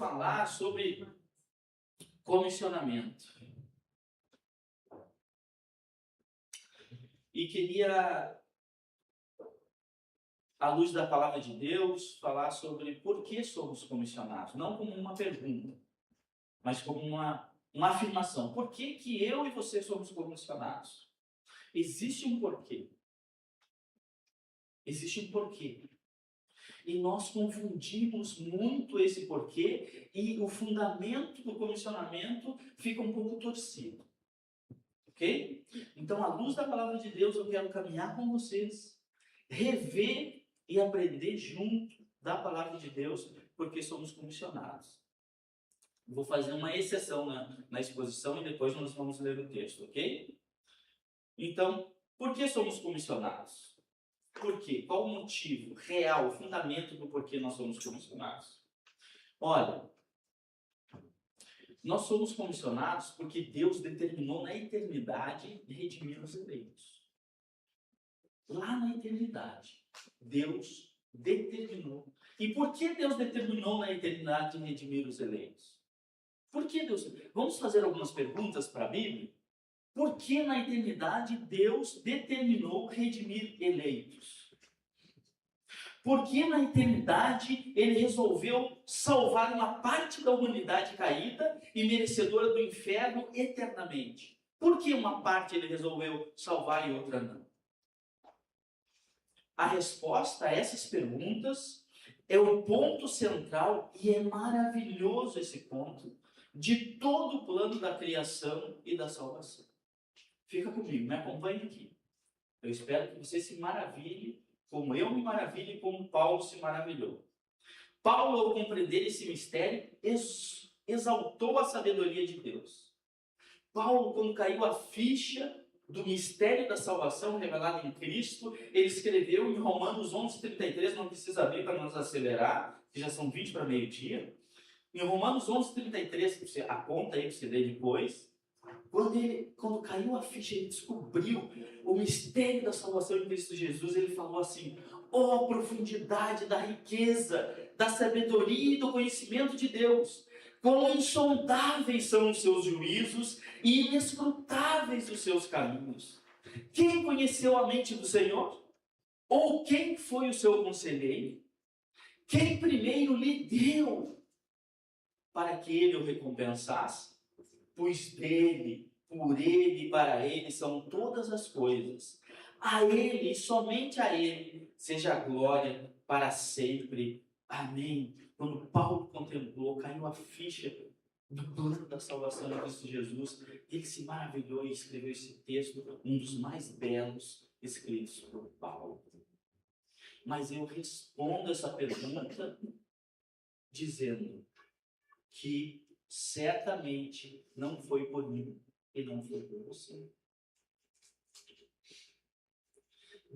falar sobre comissionamento. E queria, à luz da palavra de Deus, falar sobre por que somos comissionados. Não como uma pergunta, mas como uma afirmação. Por que que eu e você somos comissionados? Existe um porquê. Existe um porquê. E nós confundimos muito esse porquê e o fundamento do comissionamento fica um pouco torcido. Ok? Então, à luz da palavra de Deus, eu quero caminhar com vocês, rever e aprender junto da palavra de Deus, porque somos comissionados. Vou fazer uma exceção na exposição e depois nós vamos ler o texto, ok? Então, por que somos comissionados? Por quê? Qual o motivo real, o fundamento do porquê nós somos comissionados? Olha, nós somos comissionados porque Deus determinou na eternidade redimir os eleitos. Lá na eternidade, Deus determinou. E por que Deus determinou na eternidade redimir os eleitos? Por que Deus? Vamos fazer algumas perguntas para a Bíblia? Por que na eternidade Deus determinou redimir eleitos? Por que na eternidade Ele resolveu salvar uma parte da humanidade caída e merecedora do inferno eternamente? Por que uma parte Ele resolveu salvar e outra não? A resposta a essas perguntas é o ponto central, e é maravilhoso esse ponto, de todo o plano da criação e da salvação. Fica comigo, me acompanhe aqui. Eu espero que você se maravilhe, como eu me maravilho e como Paulo se maravilhou. Paulo, ao compreender esse mistério, exaltou a sabedoria de Deus. Paulo, quando caiu a ficha do mistério da salvação revelado em Cristo, ele escreveu em Romanos 11:33, não precisa abrir para nos acelerar, que já são 20 para meio-dia. Em Romanos 11:33, você aponta aí para você ler depois. Quando caiu a ficha, ele descobriu o mistério da salvação em Cristo Jesus. Ele falou assim: ó profundidade da riqueza, da sabedoria e do conhecimento de Deus! Quão insondáveis são os seus juízos e inescrutáveis os seus caminhos! Quem conheceu a mente do Senhor? Ou quem foi o seu conselheiro? Quem primeiro lhe deu para que ele o recompensasse? Pois dele, por ele e para ele são todas as coisas. A ele, e somente a ele, seja a glória para sempre. Amém. Quando Paulo contemplou, caiu a ficha do plano da salvação de Cristo Jesus, ele se maravilhou e escreveu esse texto, um dos mais belos escritos por Paulo. Mas eu respondo essa pergunta dizendo que certamente não foi por mim e não foi por você.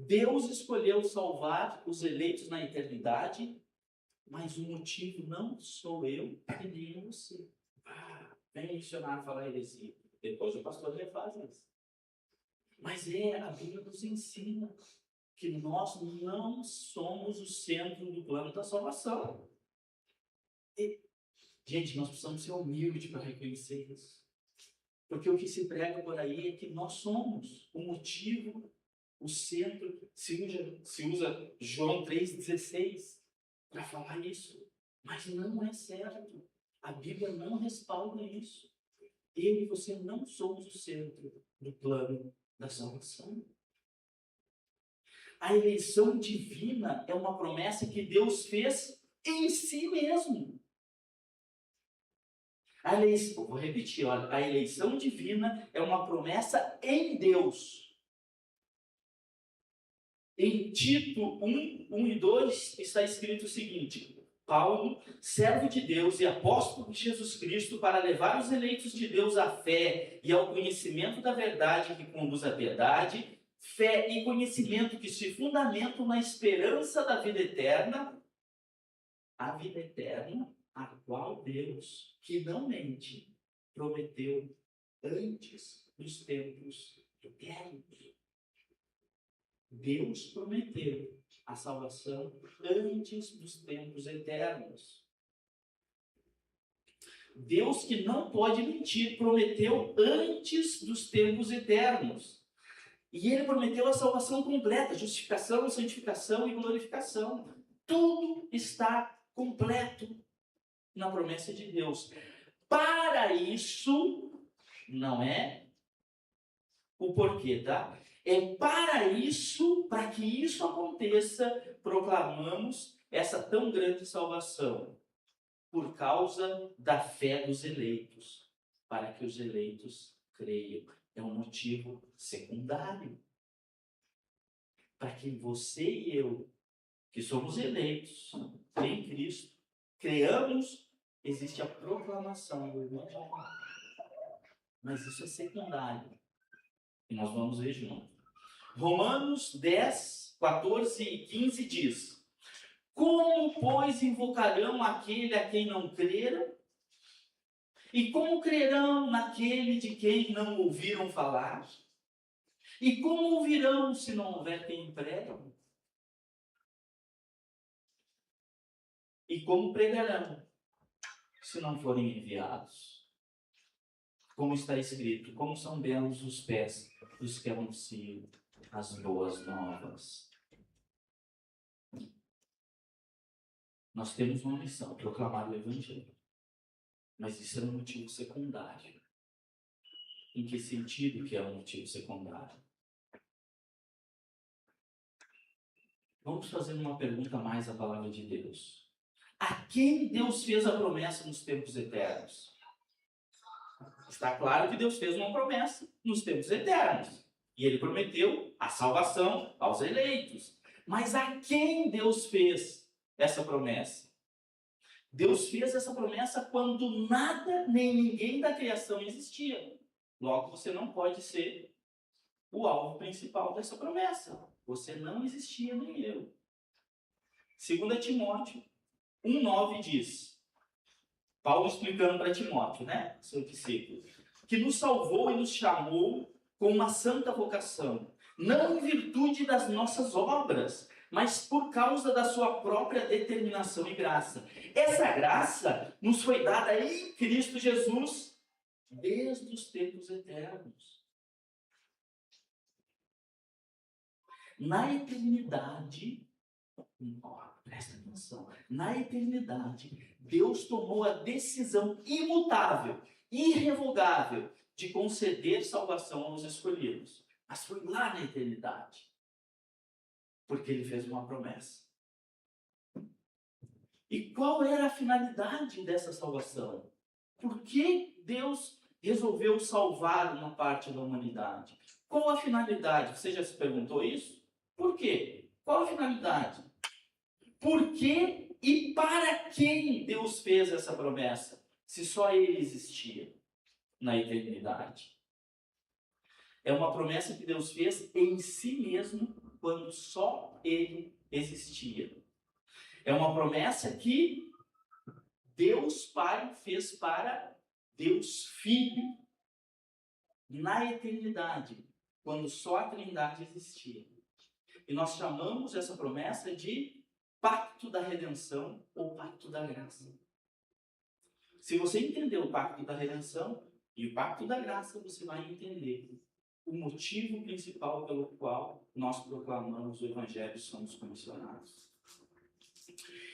Deus escolheu salvar os eleitos na eternidade, mas o motivo não sou eu e nem você. Vem missionário falar heresia. Depois o pastor refaz isso. Mas a Bíblia nos ensina que nós não somos o centro do plano da salvação. Gente, nós precisamos ser humildes para reconhecer isso. Porque o que se prega por aí é que nós somos o motivo, o centro. Se usa João 3,16 para falar isso. Mas não é certo. A Bíblia não respalda isso. Eu e você não somos o centro do plano da salvação. A eleição divina é uma promessa que Deus fez em si mesmo. Vou repetir, olha, a eleição divina é uma promessa em Deus. Em Tito 1 e 2 está escrito o seguinte: Paulo, servo de Deus e apóstolo de Jesus Cristo, para levar os eleitos de Deus à fé e ao conhecimento da verdade que conduz à piedade, fé e conhecimento que se fundamentam na esperança da vida eterna, a vida eterna, a qual Deus, que não mente, prometeu antes dos tempos eternos. Deus prometeu a salvação antes dos tempos eternos. Deus que não pode mentir, prometeu antes dos tempos eternos. E ele prometeu a salvação completa, justificação, santificação e glorificação. Tudo está completo na promessa de Deus. Para isso, não é o porquê, tá? É para isso, para que isso aconteça, proclamamos essa tão grande salvação, por causa da fé dos eleitos, para que os eleitos creiam. É um motivo secundário. Para que você e eu, que somos eleitos em Cristo, creamos, existe a proclamação do Evangelho. Mas isso é secundário. E nós vamos ver junto. Romanos 10, 14 e 15 diz: como, pois, invocarão aquele a quem não creram? E como crerão naquele de quem não ouviram falar? E como ouvirão se não houver quem pregue? E como pregarão se não forem enviados? Como está escrito, como são belos os pés dos que anunciam as boas novas. Nós temos uma missão, proclamar o Evangelho. Mas isso é um motivo secundário. Em que sentido que é um motivo secundário? Vamos fazer uma pergunta mais à palavra de Deus. A quem Deus fez a promessa nos tempos eternos? Está claro que Deus fez uma promessa nos tempos eternos. E Ele prometeu a salvação aos eleitos. Mas a quem Deus fez essa promessa? Deus fez essa promessa quando nada nem ninguém da criação existia. Logo, você não pode ser o alvo principal dessa promessa. Você não existia, nem eu. 2 Timóteo 1,9 diz, Paulo explicando para Timóteo, né, seu discípulo, que nos salvou e nos chamou com uma santa vocação, não em virtude das nossas obras, mas por causa da sua própria determinação e graça. Essa graça nos foi dada em Cristo Jesus desde os tempos eternos. Na eternidade, presta atenção, na eternidade, Deus tomou a decisão imutável, irrevogável, de conceder salvação aos escolhidos. Mas foi lá na eternidade, porque Ele fez uma promessa. E qual era a finalidade dessa salvação? Por que Deus resolveu salvar uma parte da humanidade? Qual a finalidade? Você já se perguntou isso? Por quê? Qual a finalidade? Por que e para quem Deus fez essa promessa? Se só Ele existia na eternidade. É uma promessa que Deus fez em si mesmo quando só Ele existia. É uma promessa que Deus Pai fez para Deus Filho na eternidade, quando só a Trindade existia. E nós chamamos essa promessa de Pacto da Redenção ou Pacto da Graça. Se você entender o Pacto da Redenção e o Pacto da Graça, você vai entender o motivo principal pelo qual nós proclamamos o Evangelho e somos comissionados.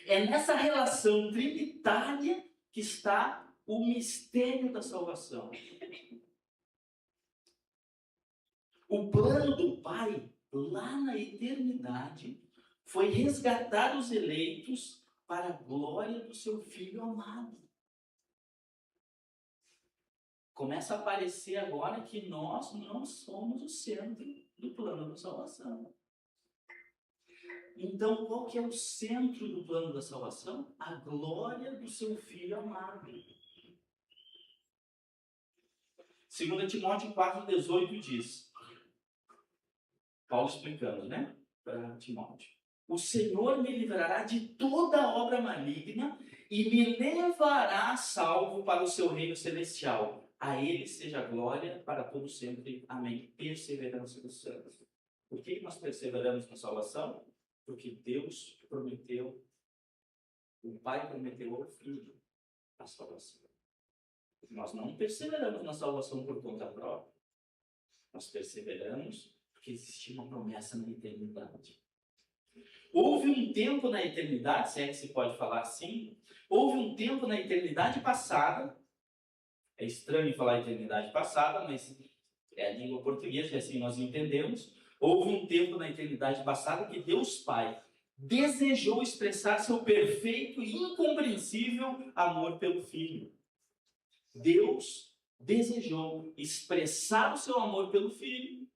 É nessa relação trinitária que está o mistério da salvação. O plano do Pai, lá na eternidade, foi resgatar os eleitos para a glória do seu Filho amado. Começa a aparecer agora que nós não somos o centro do plano da salvação. Então, qual que é o centro do plano da salvação? A glória do seu Filho amado. 2 Timóteo 4,18 diz, Paulo explicando, né, para Timóteo. O Senhor me livrará de toda obra maligna e me levará salvo para o seu reino celestial. A Ele seja glória para todo sempre. Amém. Perseverança dos santos. Por que nós perseveramos na salvação? Porque Deus prometeu, o Pai prometeu ao Filho a salvação. Nós não perseveramos na salvação por conta própria. Nós perseveramos porque existe uma promessa na eternidade. Houve um tempo na eternidade, se é que se pode falar assim, houve um tempo na eternidade passada, é estranho falar eternidade passada, mas é a língua portuguesa e assim nós entendemos. Houve um tempo na eternidade passada que Deus Pai desejou expressar seu perfeito e incompreensível amor pelo Filho. Deus desejou expressar o seu amor pelo Filho.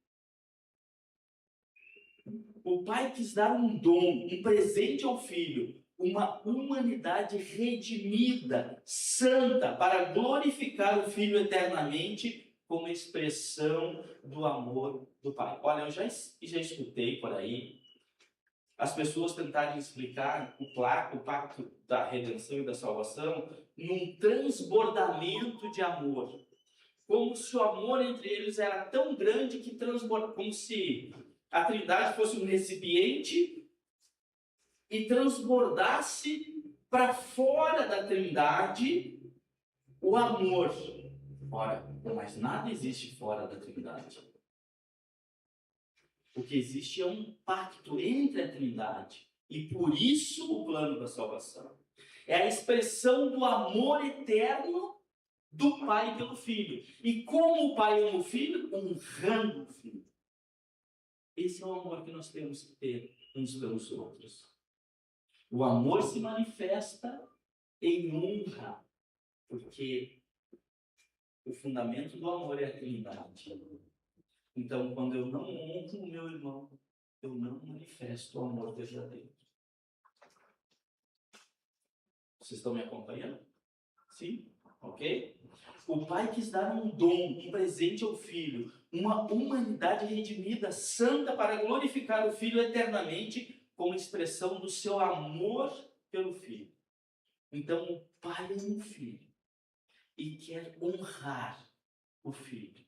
O Pai quis dar um dom, um presente ao Filho, uma humanidade redimida, santa, para glorificar o Filho eternamente como expressão do amor do Pai. Olha, eu já escutei por aí as pessoas tentarem explicar o pacto da redenção e da salvação num transbordamento de amor. Como se o amor entre eles era tão grande que transbordava, como se a Trindade fosse um recipiente e transbordasse para fora da Trindade o amor. Ora, mas nada existe fora da Trindade. O que existe é um pacto entre a Trindade. E por isso o plano da salvação. É a expressão do amor eterno do Pai pelo Filho. E como o Pai ama o Filho? Honrando o Filho. Esse é o amor que nós temos que ter uns pelos outros. O amor se manifesta em honra, porque o fundamento do amor é a Trindade. Então, quando eu não honro o meu irmão, eu não manifesto o amor verdadeiro. Vocês estão me acompanhando? Sim? Ok? O Pai quis dar um dom, um presente ao Filho, uma humanidade redimida, santa, para glorificar o Filho eternamente, como expressão do seu amor pelo Filho. Então, o Pai ama o Filho e quer honrar o Filho.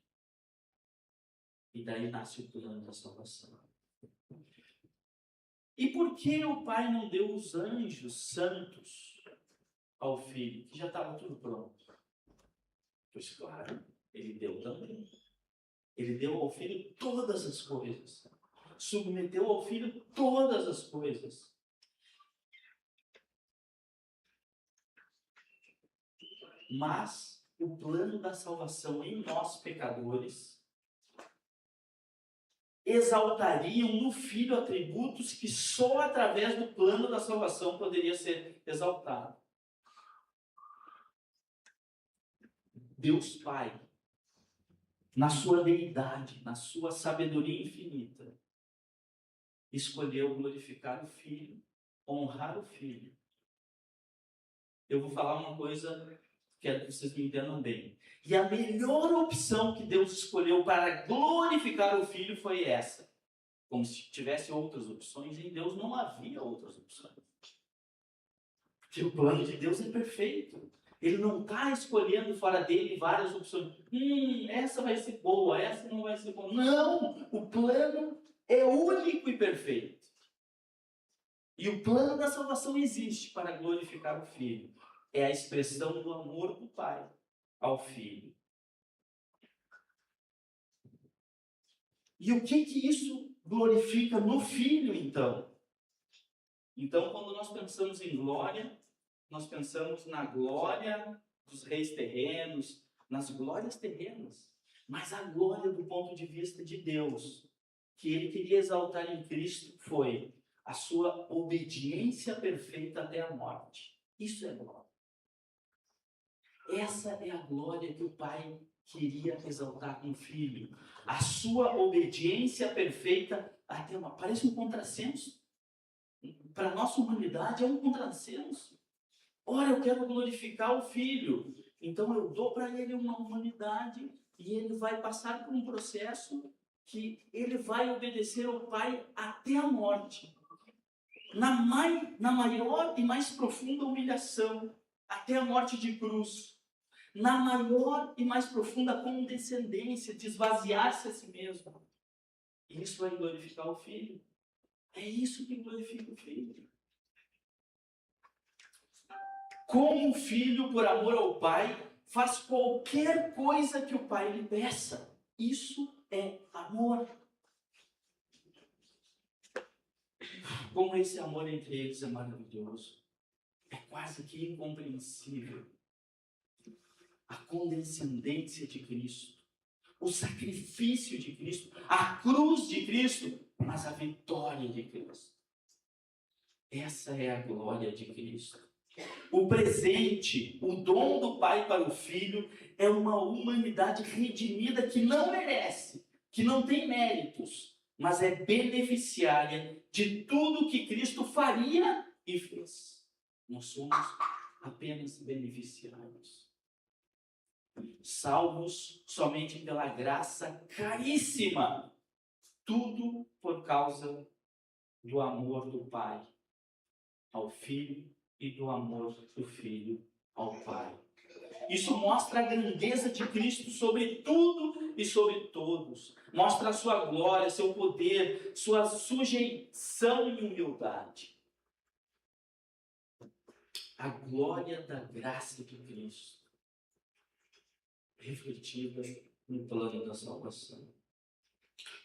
E daí nasce o plano da salvação. E por que o Pai não deu os anjos santos ao Filho, que já estava tudo pronto? Pois claro, ele deu também. Ele deu ao Filho todas as coisas. Submeteu ao Filho todas as coisas. Mas o plano da salvação em nós, pecadores, exaltariam no Filho atributos que só através do plano da salvação poderia ser exaltado. Deus Pai, na sua deidade, na sua sabedoria infinita, escolheu glorificar o Filho, honrar o Filho. Eu vou falar uma coisa, quero que vocês me entendam bem. E a melhor opção que Deus escolheu para glorificar o Filho foi essa. Como se tivesse outras opções, em Deus não havia outras opções. Porque o plano de Deus é perfeito. Ele não está escolhendo fora dele várias opções. Essa vai ser boa, essa não vai ser boa. Não! O plano é único e perfeito. E o plano da salvação existe para glorificar o Filho. É a expressão do amor do Pai ao Filho. E o que isso glorifica no Filho, então? Então, quando nós pensamos em glória, nós pensamos na glória dos reis terrenos, nas glórias terrenas. Mas a glória do ponto de vista de Deus, que Ele queria exaltar em Cristo, foi a sua obediência perfeita até a morte. Isso é glória. Essa é a glória que o Pai queria exaltar com o Filho. A sua obediência perfeita até a morte. Parece um contrassenso. Para a nossa humanidade é um contrassenso. Ora, eu quero glorificar o Filho. Então eu dou para ele uma humanidade e ele vai passar por um processo que ele vai obedecer ao Pai até a morte. Na maior e mais profunda humilhação, até a morte de cruz. Na maior e mais profunda condescendência, de esvaziar-se a si mesmo. E isso vai glorificar o Filho. É isso que glorifica o Filho. Como o Filho, por amor ao Pai, faz qualquer coisa que o pai lhe peça. Isso é amor. Como esse amor entre eles é maravilhoso. É quase que incompreensível. A condescendência de Cristo, o sacrifício de Cristo, a cruz de Cristo, mas a vitória de Cristo. Essa é a glória de Cristo. O presente, o dom do Pai para o Filho, é uma humanidade redimida que não merece, que não tem méritos, mas é beneficiária de tudo que Cristo faria e fez. Nós somos apenas beneficiários. Salvos somente pela graça caríssima. Tudo por causa do amor do Pai ao Filho e do amor do Filho ao Pai. Isso mostra a grandeza de Cristo sobre tudo e sobre todos. Mostra a sua glória, seu poder, sua sujeição e humildade. A glória da graça de Cristo, refletida no plano da salvação.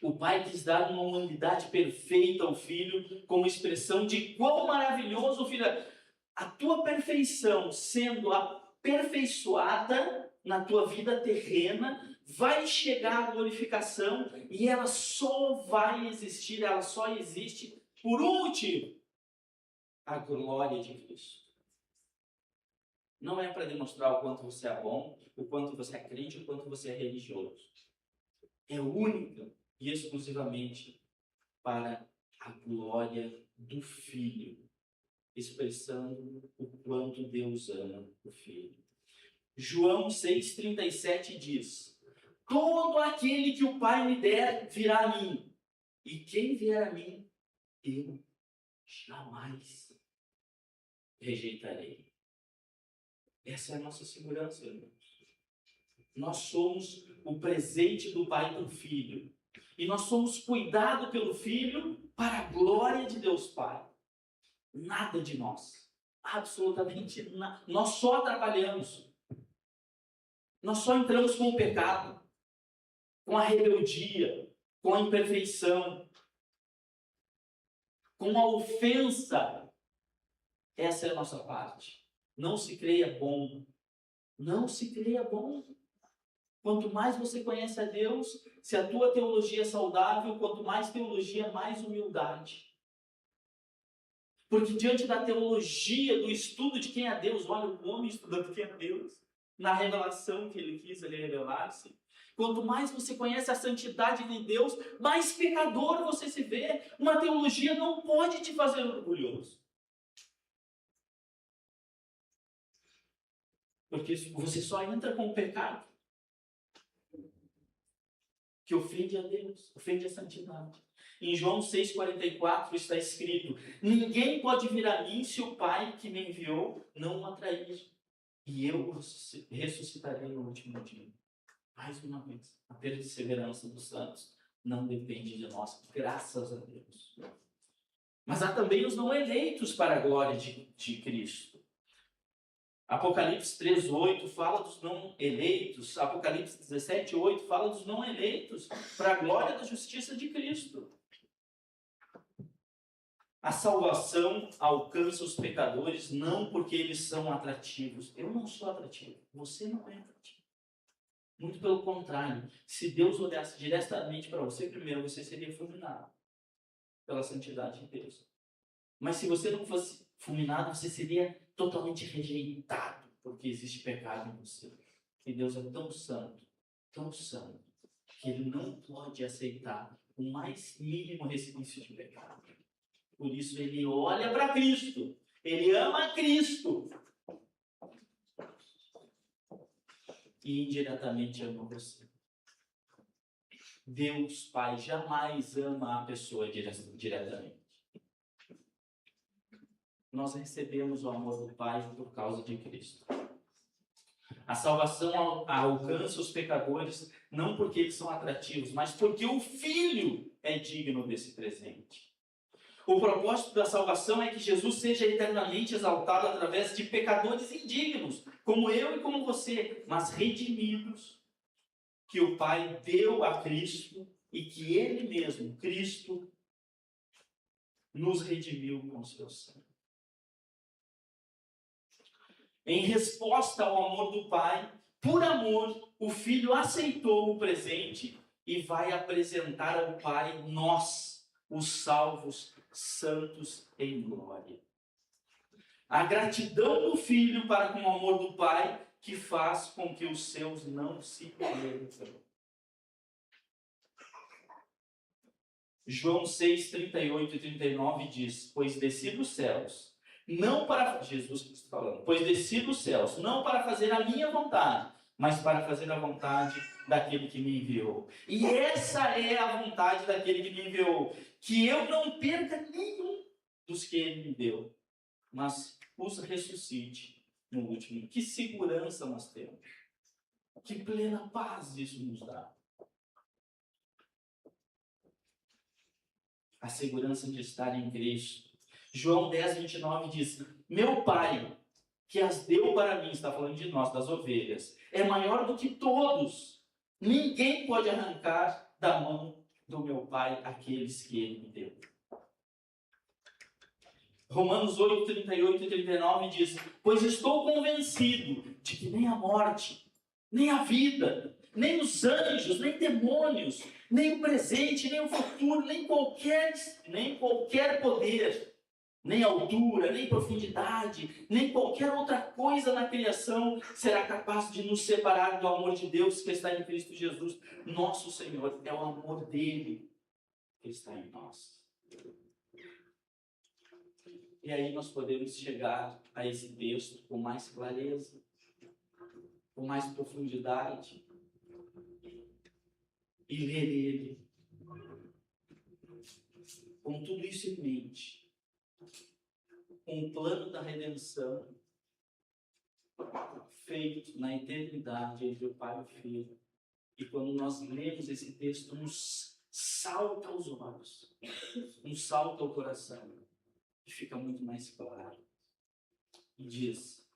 O Pai quis dar uma humanidade perfeita ao Filho, como expressão de quão maravilhoso o Filho é. A tua perfeição sendo aperfeiçoada na tua vida terrena, vai chegar à glorificação e ela só vai existir, ela só existe por um motivo: a glória de Cristo. Não é para demonstrar o quanto você é bom, o quanto você é crente, o quanto você é religioso. É única e exclusivamente para a glória do Filho, expressando o quanto Deus ama o Filho. João 6,37 diz: todo aquele que o Pai me der virá a mim, e quem vier a mim, eu jamais rejeitarei. Essa é a nossa segurança, irmãos. Nós somos o presente do Pai para o Filho. E nós somos cuidados pelo Filho para a glória de Deus Pai. Nada de nós. Absolutamente nada. Nós só atrapalhamos. Nós só entramos com o pecado, com a rebeldia, com a imperfeição, com a ofensa. Essa é a nossa parte. Não se creia bom. Não se creia bom. Quanto mais você conhece a Deus, se a tua teologia é saudável, quanto mais teologia, mais humildade. Porque diante da teologia, do estudo de quem é Deus, olha o homem estudando quem é Deus, na revelação que ele quis ali revelar-se. Quanto mais você conhece a santidade de Deus, mais pecador você se vê. Uma teologia não pode te fazer orgulhoso. Porque você só entra com o pecado que ofende a Deus, ofende a santidade. Em João 6,44 está escrito: ninguém pode vir a mim se o Pai que me enviou não o atrair, e eu ressuscitarei no último dia. Mais uma vez, a perseverança dos santos não depende de nós, graças a Deus. Mas há também os não eleitos para a glória de Cristo. Apocalipse 3,8 fala dos não eleitos. Apocalipse 17,8 fala dos não eleitos para a glória da justiça de Cristo. A salvação alcança os pecadores não porque eles são atrativos. Eu não sou atrativo. Você não é atrativo. Muito pelo contrário. Se Deus olhasse diretamente para você, primeiro você seria fulminado pela santidade de Deus. Mas se você não fosse fulminado, você seria totalmente rejeitado, porque existe pecado em você. E Deus é tão santo, que Ele não pode aceitar o mais mínimo resquício de pecado. Por isso Ele olha para Cristo, Ele ama Cristo, e indiretamente ama você. Deus Pai jamais ama a pessoa diretamente. Nós recebemos o amor do Pai por causa de Cristo. A salvação alcança os pecadores não porque eles são atrativos, mas porque o Filho é digno desse presente. O propósito da salvação é que Jesus seja eternamente exaltado através de pecadores indignos, como eu e como você, mas redimidos, que o Pai deu a Cristo e que Ele mesmo, Cristo, nos redimiu com seu sangue. Em resposta ao amor do Pai, por amor, o Filho aceitou o presente e vai apresentar ao Pai nós, os salvos, santos em glória. A gratidão do Filho para com o amor do Pai que faz com que os seus não se percam. João 6, 38 e 39 diz: pois desci dos céus, não para... Jesus está falando, pois desci dos céus, não para fazer a minha vontade, mas para fazer a vontade daquele que me enviou. E essa é a vontade daquele que me enviou, que eu não perca nenhum dos que ele me deu, mas os ressuscite no último. Que segurança nós temos. Que plena paz isso nos dá. A segurança de estar em Cristo. João 10, 29 diz: meu Pai, que as deu para mim, está falando de nós, das ovelhas, é maior do que todos. Ninguém pode arrancar da mão do meu Pai aqueles que Ele me deu. Romanos 8, 38 e 39 diz: pois estou convencido de que nem a morte, nem a vida, nem os anjos, nem demônios, nem o presente, nem o futuro, nem qualquer poder, nem altura, nem profundidade, nem qualquer outra coisa na criação será capaz de nos separar do amor de Deus que está em Cristo Jesus, nosso Senhor. É o amor dele que está em nós. E aí nós podemos chegar a esse texto com mais clareza, com mais profundidade, e ler ele com tudo isso em mente, com o plano da redenção feito na eternidade entre o Pai e o Filho. E quando nós lemos esse texto, nos salta aos olhos, nos salta ao coração, e fica muito mais claro. E diz: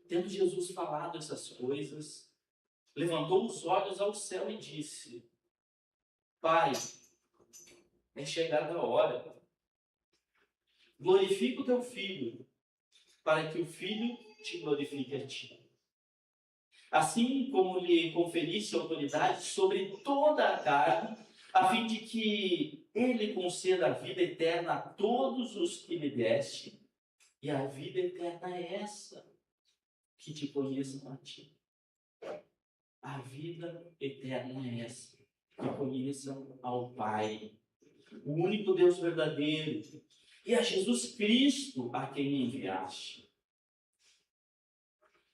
tendo Jesus falado essas coisas, levantou os olhos ao céu e disse: Pai, é chegada a hora. Glorifica o teu Filho, para que o Filho te glorifique a ti. Assim como lhe conferiste autoridade sobre toda a carne, a fim de que ele conceda a vida eterna a todos os que lhe deste. E a vida eterna é essa, que te conheçam a ti. A vida eterna é essa, que conheçam ao Pai, o único Deus verdadeiro, e a Jesus Cristo a quem me enviaste.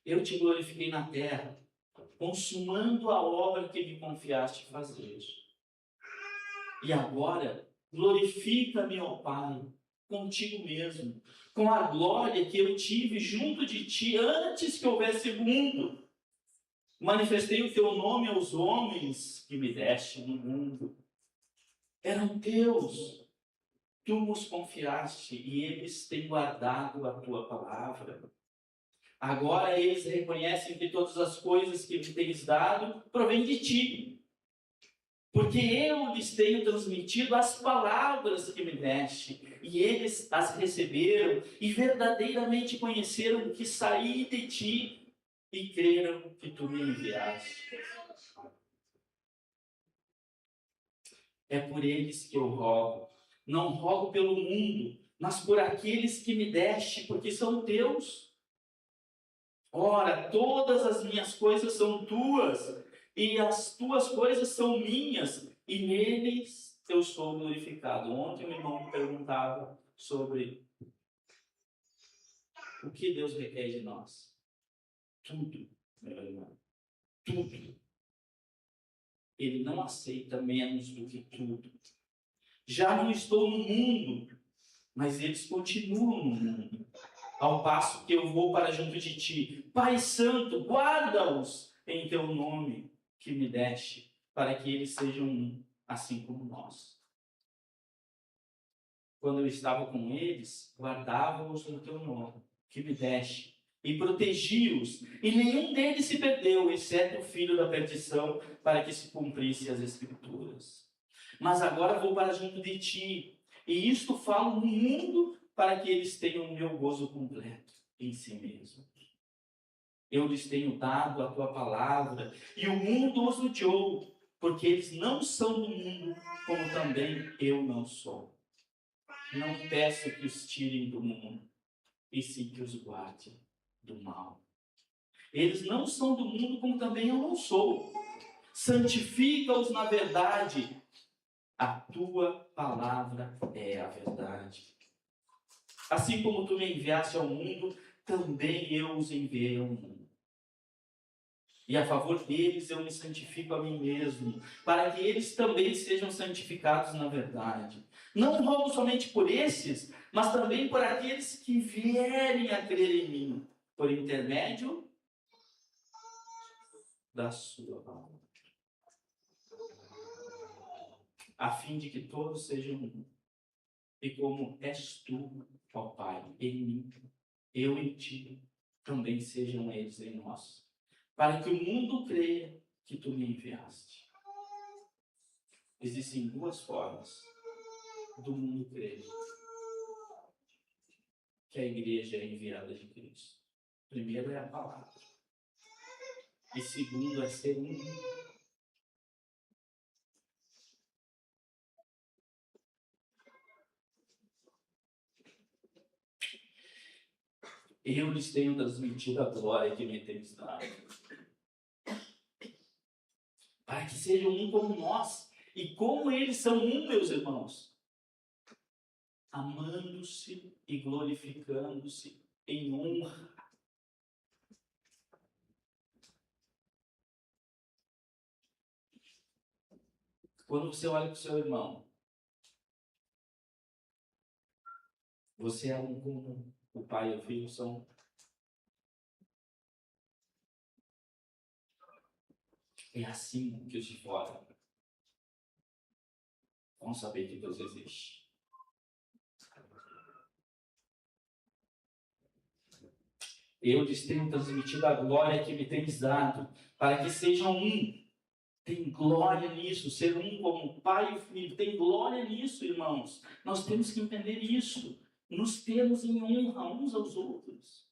Eu te glorifiquei na terra, consumando a obra que me confiaste fazer. E agora, glorifica-me, ó Pai, contigo mesmo, com a glória que eu tive junto de ti antes que houvesse mundo. Manifestei o teu nome aos homens que me deste no mundo. Eram teus, tu os confiaste e eles têm guardado a tua palavra. Agora eles reconhecem que todas as coisas que me tens dado provêm de ti, porque eu lhes tenho transmitido as palavras que me deste, e eles as receberam e verdadeiramente conheceram que saí de ti e creram que tu me enviaste. É por eles que eu rogo. Não rogo pelo mundo, mas por aqueles que me deste, porque são teus. Ora, todas as minhas coisas são tuas, e as tuas coisas são minhas, e neles eu sou glorificado. Ontem o irmão me perguntava sobre o que Deus requer de nós. Tudo, meu irmão, tudo. Ele não aceita menos do que tudo. Já não estou no mundo, mas eles continuam no mundo. Ao passo que eu vou para junto de ti. Pai Santo, guarda-os em teu nome que me deste, para que eles sejam um, assim como nós. quando eu estava com eles, guardava-os no teu nome, que me deste, e protegi-os, e nenhum deles se perdeu, exceto o filho da perdição, para que se cumprisse as Escrituras. Mas agora vou para junto de ti, e isto falo no mundo, para que eles tenham o meu gozo completo em si mesmo. Eu lhes tenho dado a tua palavra, e o mundo os odiou, porque eles não são do mundo, como também eu não sou. Não peço que os tirem do mundo, e sim que os guarde do mal. Eles não são do mundo, como também eu não sou. Santifica-os na verdade. A tua palavra é a verdade. Assim como tu me enviaste ao mundo, também eu os enviei ao mundo. E a favor deles eu me santifico a mim mesmo, para que eles também sejam santificados na verdade. Não rogo somente por esses, mas também por aqueles que vierem a crer em mim, por intermédio da sua palavra, a fim de que todos sejam um. E como és tu, ó Pai, em mim, eu em ti, também sejam eles em nós, para que o mundo creia que tu me enviaste. Existem duas formas do mundo crer que a igreja é enviada de Cristo. Primeiro é a palavra. E segundo é ser um. Eu lhes tenho transmitido a glória que me tens dado, para que sejam um como nós, e como eles são um, meus irmãos, amando-se e glorificando-se em honra. Quando você olha para o seu irmão, você é um como o pai e o filho são. É assim que os de fora vão saber que Deus existe. Eu lhes tenho transmitido a glória que me tens dado, para que sejam um. Tem glória nisso, ser um como o pai e o filho. Tem glória nisso, irmãos. Nós temos que entender isso. Nos temos em honra uns aos outros.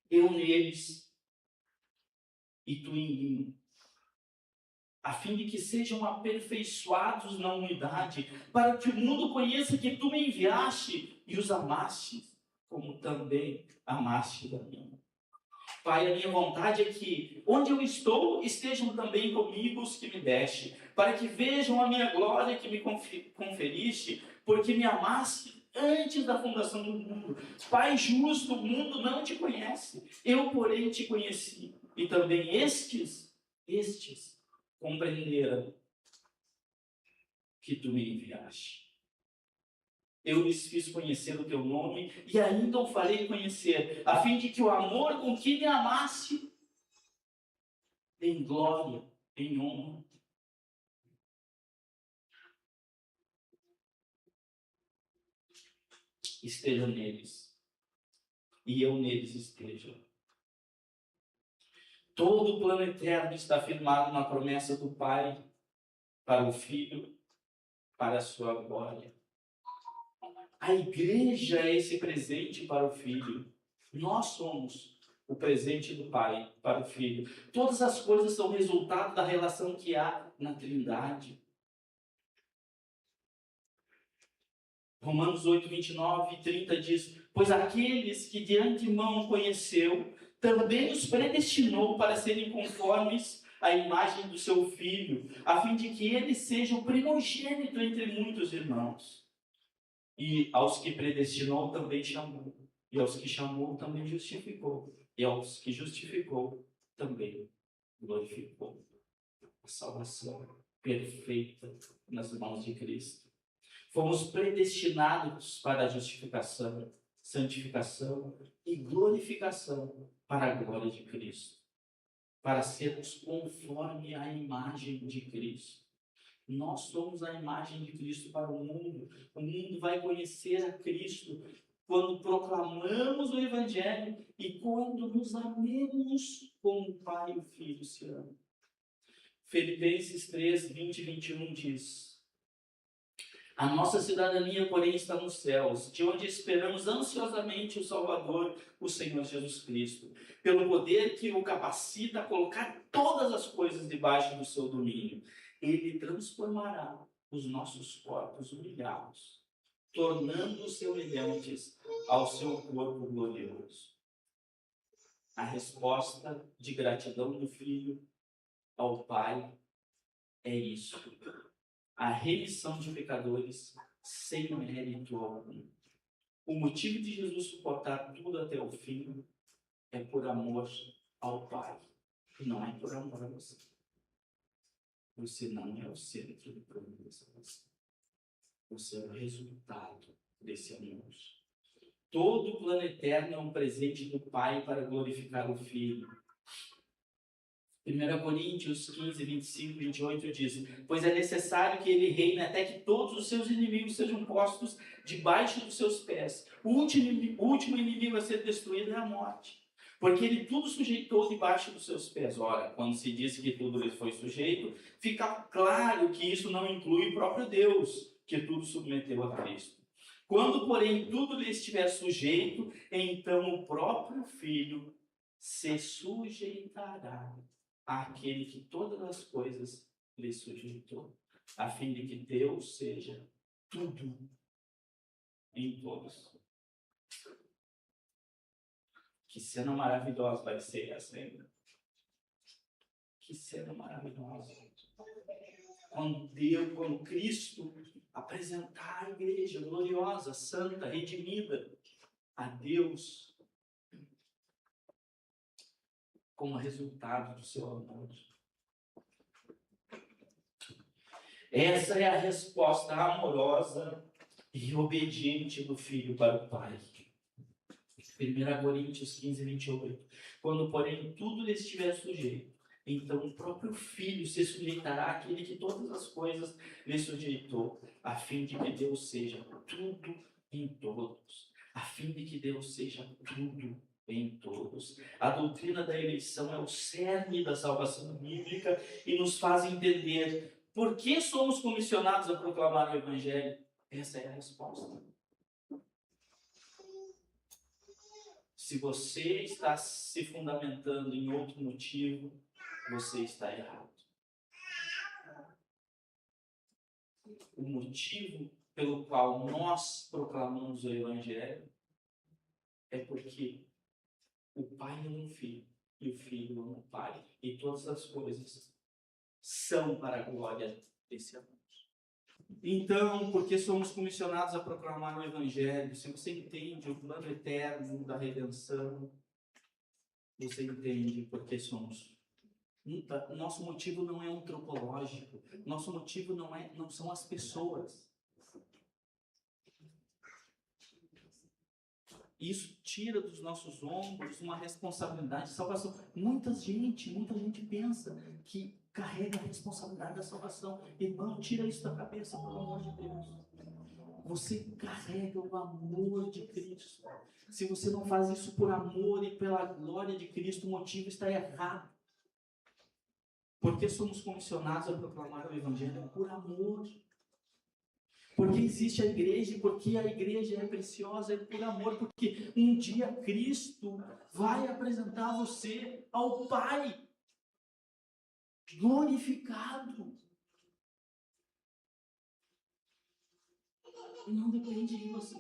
Eu neles e tu em mim, a fim de que sejam aperfeiçoados na unidade, para que o mundo conheça que tu me enviaste e os amaste, como também amaste a mim. Pai, a minha vontade é que, onde eu estou, estejam também comigo os que me deste, para que vejam a minha glória que me conferiste, porque me amaste antes da fundação do mundo. Pai justo, o mundo não te conhece, eu, porém, te conheci. E também estes compreenderam que tu me enviaste. Eu lhes fiz conhecer o teu nome e ainda o farei conhecer, a fim de que o amor com que me amaste, em glória, em honra, esteja neles e eu neles esteja. Todo o plano eterno está firmado na promessa do Pai para o Filho, para a sua glória. A igreja é esse presente para o Filho. Nós somos o presente do Pai para o Filho. Todas as coisas são resultado da relação que há na Trindade. Romanos 8, 29 e 30 diz: pois aqueles que de antemão conheceu, também os predestinou para serem conformes à imagem do seu Filho, a fim de que ele seja o primogênito entre muitos irmãos. E aos que predestinou também chamou, e aos que chamou também justificou, e aos que justificou também glorificou. A salvação perfeita nas mãos de Cristo. Fomos predestinados para a justificação, santificação e glorificação para a glória de Cristo, para sermos conforme a imagem de Cristo. Nós somos a imagem de Cristo para o mundo. O mundo vai conhecer a Cristo quando proclamamos o Evangelho e quando nos amemos como o Pai e o Filho se amam. Filipenses 3, 20 e 21 diz: a nossa cidadania, porém, está nos céus, de onde esperamos ansiosamente o Salvador, o Senhor Jesus Cristo, pelo poder que o capacita a colocar todas as coisas debaixo do seu domínio. Ele transformará os nossos corpos humilhados, tornando-os semelhantes ao seu corpo glorioso. A resposta de gratidão do Filho ao Pai é isso: a remissão de pecadores sem mérito algum. O motivo de Jesus suportar tudo até o fim é por amor ao Pai, não é por amor a você. Você não é o centro do plano da salvação. Você é o resultado desse amor. Todo o plano eterno é um presente do Pai para glorificar o Filho. 1 Coríntios 15, 25 e 28 diz: pois é necessário que ele reine até que todos os seus inimigos sejam postos debaixo dos seus pés. O último inimigo a ser destruído é a morte, porque ele tudo sujeitou debaixo dos seus pés. Ora, quando se diz que tudo lhe foi sujeito, fica claro que isso não inclui o próprio Deus, que tudo submeteu a Cristo. Quando, porém, tudo lhe estiver sujeito, então o próprio Filho se sujeitará àquele que todas as coisas lhe sujeitou, a fim de que Deus seja tudo em todos. Que cena maravilhosa vai ser essa ainda. Que cena maravilhosa. Quando Cristo apresentar a igreja gloriosa, santa, redimida a Deus como resultado do seu amor. Essa é a resposta amorosa e obediente do Filho para o Pai. 1 Coríntios 15, 28. Quando, porém, tudo lhe estiver sujeito, então o próprio Filho se sujeitará àquele que todas as coisas lhe sujeitou, a fim de que Deus seja tudo em todos. A fim de que Deus seja tudo em todos. A doutrina da eleição é o cerne da salvação bíblica e nos faz entender por que somos comissionados a proclamar o Evangelho. Essa é a resposta. Se você está se fundamentando em outro motivo, você está errado. O motivo pelo qual nós proclamamos o Evangelho é porque o Pai ama o Filho e o Filho ama o Pai. E todas as coisas são para a glória desse amor. Então, porque somos comissionados a proclamar o Evangelho, se você entende o plano eterno da redenção, você entende porque somos. Nosso motivo não é antropológico, nosso motivo não são as pessoas. Isso tira dos nossos ombros uma responsabilidade de salvação. Muita gente pensa que carrega a responsabilidade da salvação. Irmão, tira isso da cabeça, pelo amor de Deus. Você carrega o amor de Cristo. Se você não faz isso por amor e pela glória de Cristo, o motivo está errado. Porque somos comissionados a proclamar o Evangelho por amor. Porque existe a igreja, porque a igreja é preciosa, é por amor, porque um dia Cristo vai apresentar você ao Pai glorificado. Não depende de você.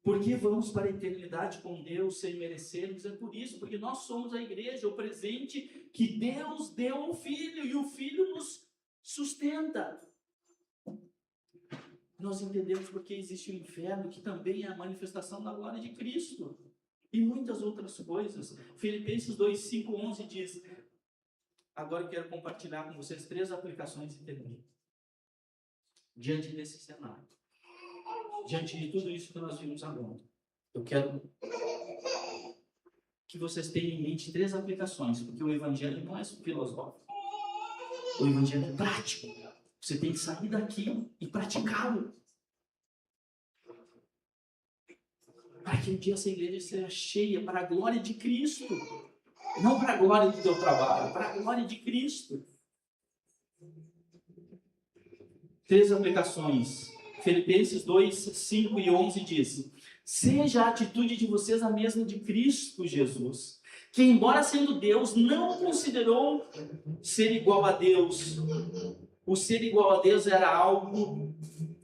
Porque vamos para a eternidade com Deus sem merecermos, é por isso, porque nós somos a igreja, o presente que Deus deu ao Filho, e o Filho nos sustenta. Nós entendemos porque existe o inferno, que também é a manifestação da glória de Cristo. E muitas outras coisas. Filipenses 2, 5, 11 diz... Agora eu quero compartilhar com vocês 3 aplicações e termino. Diante desse cenário. Diante de tudo isso que nós vimos agora. Eu quero que vocês tenham em mente 3 aplicações, porque o Evangelho não é filosófico. O evangelho é prático. Você tem que sair daqui e praticá-lo. Para que um dia essa igreja seja cheia para a glória de Cristo. Não para a glória do teu trabalho, para a glória de Cristo. 3 aplicações. Filipenses 2, 5 e 11 diz: seja a atitude de vocês a mesma de Cristo Jesus, que embora sendo Deus, não considerou ser igual a Deus. O ser igual a Deus era algo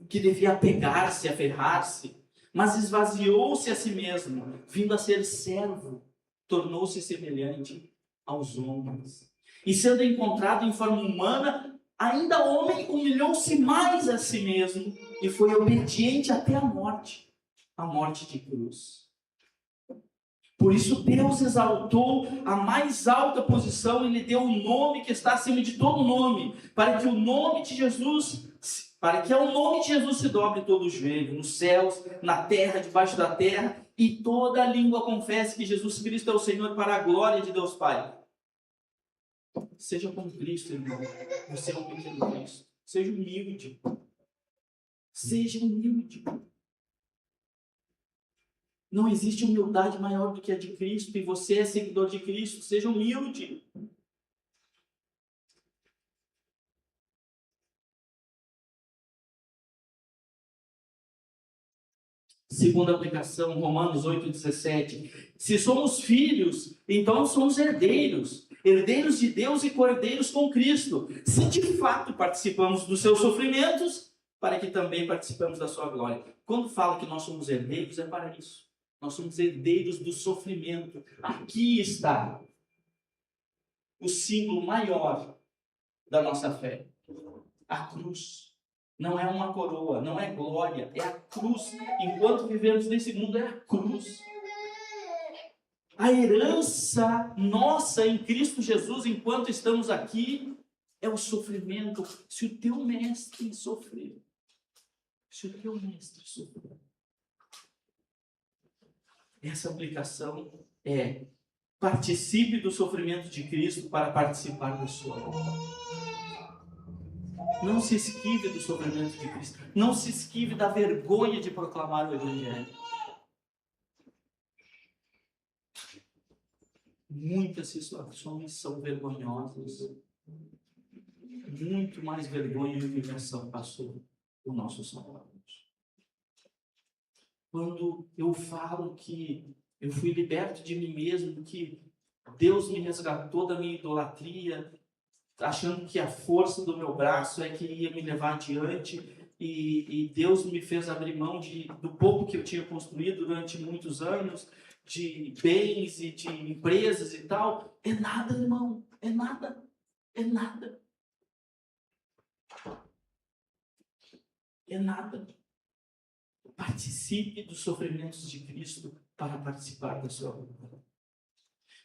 que devia apegar-se, aferrar-se, mas esvaziou-se a si mesmo, vindo a ser servo, tornou-se semelhante aos homens. E sendo encontrado em forma humana, ainda homem, humilhou-se mais a si mesmo e foi obediente até a morte de cruz. Por isso Deus exaltou a mais alta posição e lhe deu o nome que está acima de todo nome, para que ao nome de Jesus se dobre todo o joelho, nos céus, na terra, debaixo da terra, e toda língua confesse que Jesus Cristo é o Senhor, para a glória de Deus Pai. Seja como Cristo, irmão. Você é um pequeno Cristo. Seja humilde. Seja humilde. Não existe humildade maior do que a de Cristo, e você é seguidor de Cristo. Seja humilde. Segunda aplicação, Romanos 8,17. Se somos filhos, então somos herdeiros. Herdeiros de Deus e cordeiros com Cristo. Se de fato participamos dos seus sofrimentos, para que também participemos da sua glória. Quando fala que nós somos herdeiros, é para isso. Nós somos herdeiros do sofrimento. Aqui está o símbolo maior da nossa fé. A cruz. Não é uma coroa, não é glória, é a cruz. Enquanto vivemos nesse mundo, é a cruz. A herança nossa em Cristo Jesus, enquanto estamos aqui, é o sofrimento. Se o teu mestre sofreu, essa aplicação é: participe do sofrimento de Cristo para participar da sua obra. Não se esquive do sofrimento de Cristo. Não se esquive da vergonha de proclamar o Evangelho. Muitas situações são vergonhosas. Muito mais vergonha e humilhação passou o nosso Salvador. Quando eu falo que eu fui liberto de mim mesmo, que Deus me resgatou da minha idolatria, achando que a força do meu braço é que ia me levar adiante, e Deus me fez abrir mão do pouco que eu tinha construído durante muitos anos, de bens e de empresas e tal. É nada, irmão, é nada. Participe dos sofrimentos de Cristo para participar da sua obra.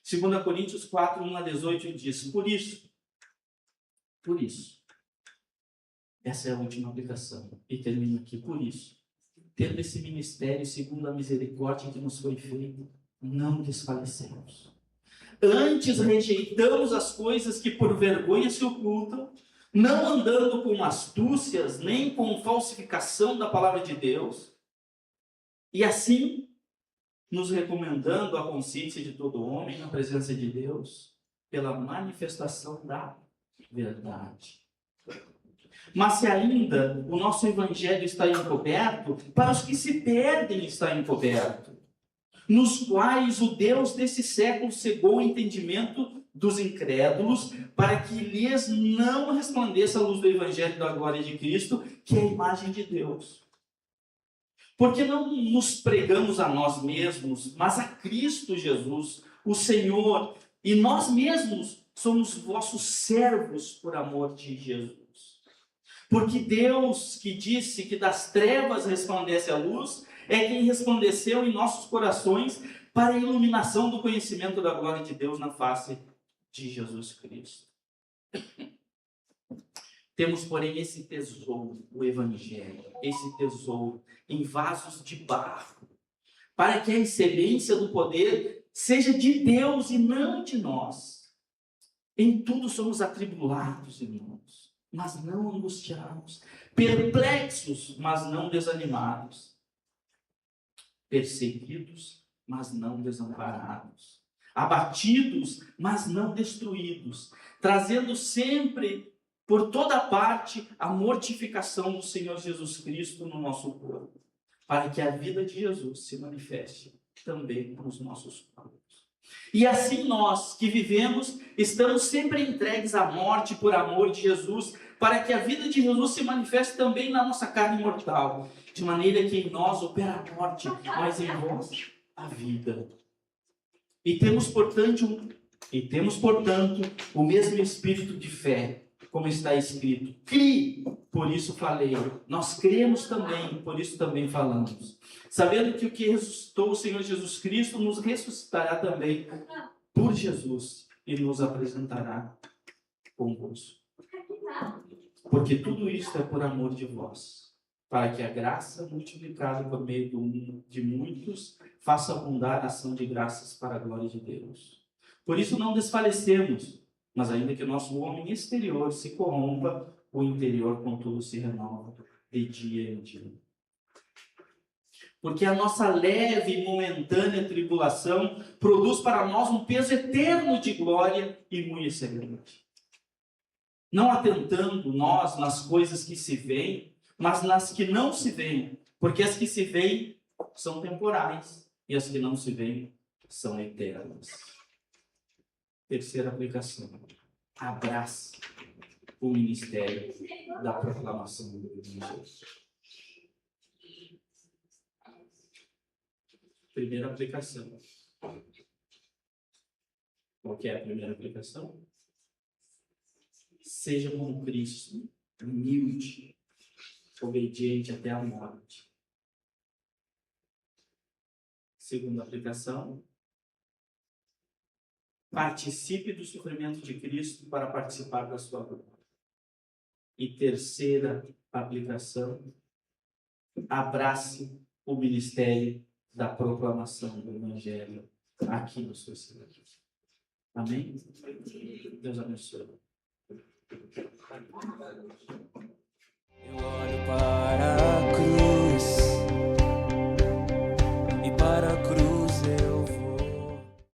2 Coríntios 4, 1 a 18 diz: Por isso, essa é a última aplicação, e termino aqui. Por isso, tendo esse ministério segundo a misericórdia que nos foi feita, não desfalecemos. Antes rejeitamos as coisas que por vergonha se ocultam, não andando com astúcias, nem com falsificação da palavra de Deus, e assim, nos recomendando a consciência de todo homem na presença de Deus, pela manifestação da verdade. Mas se ainda o nosso evangelho está encoberto, para os que se perdem está encoberto, nos quais o Deus desse século cegou o entendimento dos incrédulos, para que lhes não resplandeça a luz do evangelho da glória de Cristo, que é a imagem de Deus. Porque não nos pregamos a nós mesmos, mas a Cristo Jesus, o Senhor, e nós mesmos somos vossos servos por amor de Jesus. Porque Deus, que disse que das trevas resplandece a luz, é quem resplandeceu em nossos corações para a iluminação do conhecimento da glória de Deus na face de Jesus Cristo. Temos, porém, esse tesouro, o Evangelho, esse tesouro em vasos de barro, para que a excelência do poder seja de Deus e não de nós. Em tudo somos atribulados, irmãos, mas não angustiados, perplexos, mas não desanimados, perseguidos, mas não desamparados, abatidos, mas não destruídos, trazendo sempre, por toda parte, a mortificação do Senhor Jesus Cristo no nosso corpo, para que a vida de Jesus se manifeste também nos nossos corpos. E assim nós que vivemos, estamos sempre entregues à morte por amor de Jesus, para que a vida de Jesus se manifeste também na nossa carne mortal, de maneira que em nós opera a morte, mas em vós a vida. E temos, portanto, o mesmo espírito de fé, como está escrito: crie, por isso falei. Nós cremos também, por isso também falamos. Sabendo que o que ressuscitou o Senhor Jesus Cristo nos ressuscitará também por Jesus e nos apresentará convosco. Porque tudo isto é por amor de vós, para que a graça multiplicada por meio de muitos faça abundar a ação de graças para a glória de Deus. Por isso não desfalecemos, mas ainda que o nosso homem exterior se corrompa, o interior contudo se renova de dia em dia. Porque a nossa leve e momentânea tribulação produz para nós um peso eterno de glória e muito excelente. Não atentando nós nas coisas que se veem, mas nas que não se veem, porque as que se veem são temporais e as que não se veem são eternas. Terceira aplicação: abrace o ministério da proclamação do Evangelho. Primeira aplicação. Qual que é a primeira aplicação? Seja como Cristo, humilde, obediente até a morte. Segunda aplicação: participe do sofrimento de Cristo para participar da sua glória. E terceira aplicação: abrace o ministério da proclamação do Evangelho aqui no seu cidade. Amém? Deus abençoe.